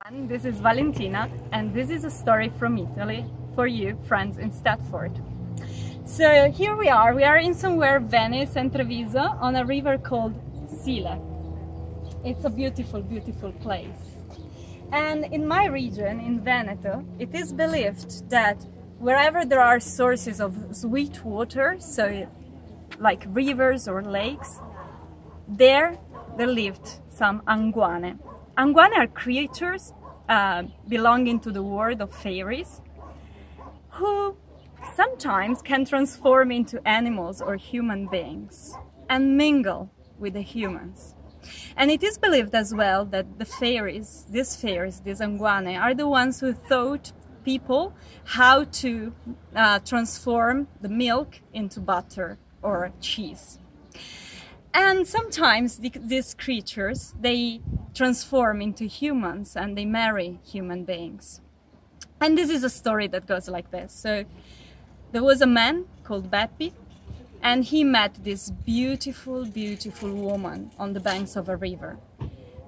everyone, this is Valentina and this is a story from Italy for you friends in Stratford. So here we are in somewhere Venice and Treviso on a river called Sile. It's a beautiful, beautiful place. And in my region, in Veneto, it is believed that wherever there are sources of sweet water, so like rivers or lakes, there lived some anguane. Anguane are creatures belonging to the world of fairies who sometimes can transform into animals or human beings and mingle with the humans. And it is believed as well that the fairies, these anguane, are the ones who taught people how to transform the milk into butter or cheese. And sometimes these creatures, they transform into humans and they marry human beings. And this is a story that goes like this. So there was a man called Beppe, and he met this beautiful, beautiful woman on the banks of a river.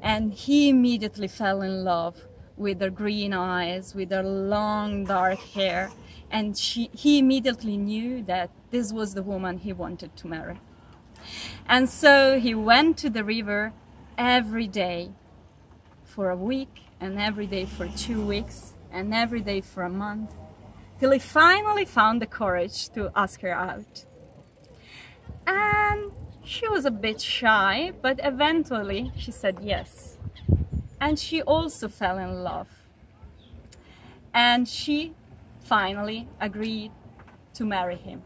And he immediately fell in love with her green eyes, with her long dark hair. And he immediately knew that this was the woman he wanted to marry. And so he went to the river every day for a week, and every day for 2 weeks, and every day for a month, till he finally found the courage to ask her out. And she was a bit shy, but eventually she said yes. And she also fell in love. And she finally agreed to marry him.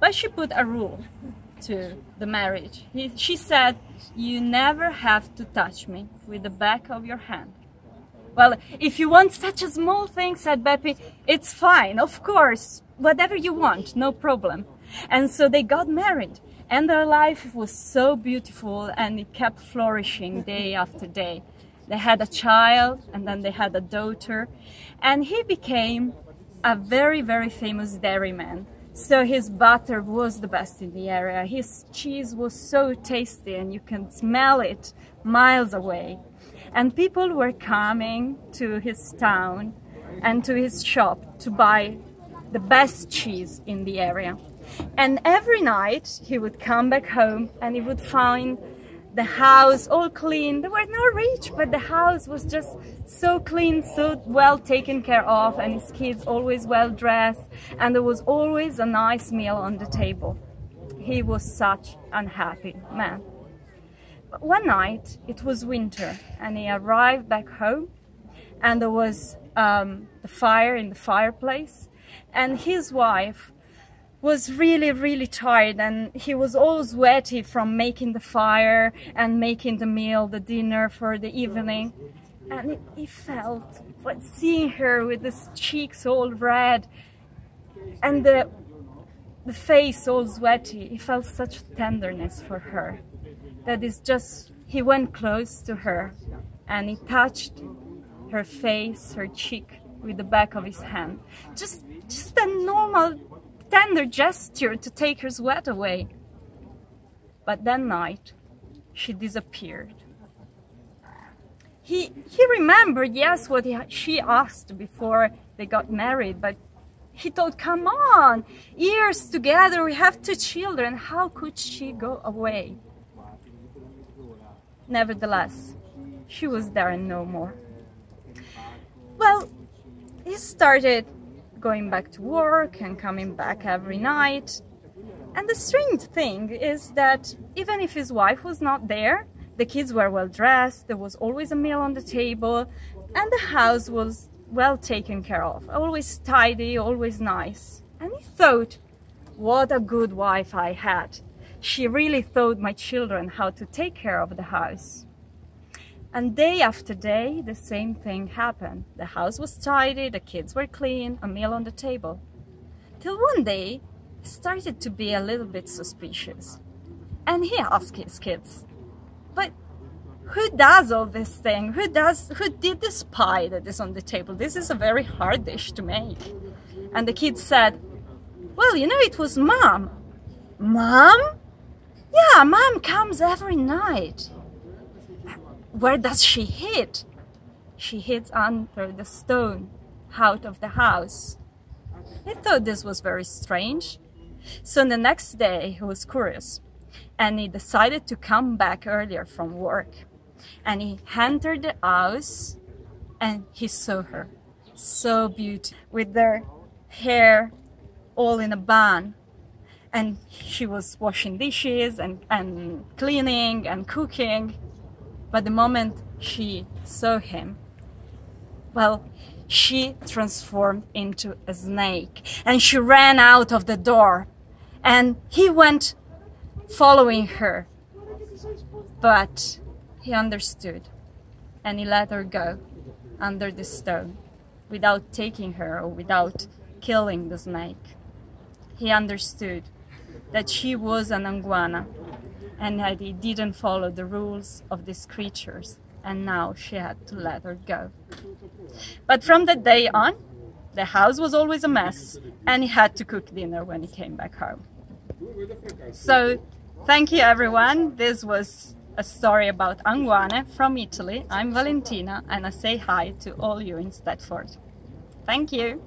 But she put a rule to the marriage. She said, "You never have to touch me with the back of your hand." "Well, if you want such a small thing," said Beppe, "it's fine, of course, whatever you want, no problem." And so they got married, and their life was so beautiful and it kept flourishing day after day. They had a child, and then they had a daughter, and he became a very, very famous dairyman. So his butter was the best in the area. His cheese was so tasty and you can smell it miles away. And people were coming to his town and to his shop to buy the best cheese in the area. And every night he would come back home and he would find the house all clean. They were not rich, but the house was just so clean, so well taken care of, and his kids always well dressed, and there was always a nice meal on the table. He was such an happy man. But one night, it was winter, and he arrived back home, and there was the fire in the fireplace, and his wife was really, really tired, and he was all sweaty from making the fire and making the meal, the dinner for the evening. And he felt, but seeing her with his cheeks all red and the face all sweaty, he felt such tenderness for her that he went close to her and he touched her face, her cheek with the back of his hand. Just a normal tender gesture to take her sweat away. But that night she disappeared. He remembered, yes, what she asked before they got married, but he thought, come on, years together, we have 2 children, how could she go away? Nevertheless, she was there and no more. Well, he started going back to work and coming back every night. And the strange thing is that even if his wife was not there, the kids were well dressed, there was always a meal on the table, and the house was well taken care of, always tidy, always nice. And he thought, what a good wife I had. She really taught my children how to take care of the house. And day after day, the same thing happened. The house was tidy, the kids were clean, a meal on the table. Till one day, he started to be a little bit suspicious. And he asked his kids, "But who does all this thing? Who did this pie that is on the table? This is a very hard dish to make." And the kids said, "Well, you know, it was Mom." "Mom?" "Yeah, Mom comes every night." "Where does she eat?" she hid under the stone out of the house. He thought this was very strange. So the next day he was curious and he decided to come back earlier from work. And he entered the house and he saw her, so beautiful, with their hair all in a bun. And she was washing dishes and cleaning and cooking. But the moment she saw him, well, she transformed into a snake and she ran out of the door. And he went following her. But he understood and he let her go under the stone without taking her or without killing the snake. He understood that she was an iguana and that he didn't follow the rules of these creatures, and now she had to let her go. But from that day on, the house was always a mess and he had to cook dinner when he came back home. So thank you everyone. This was a story about iguane from Italy. I'm Valentina and I say hi to all you in Stedford. Thank you.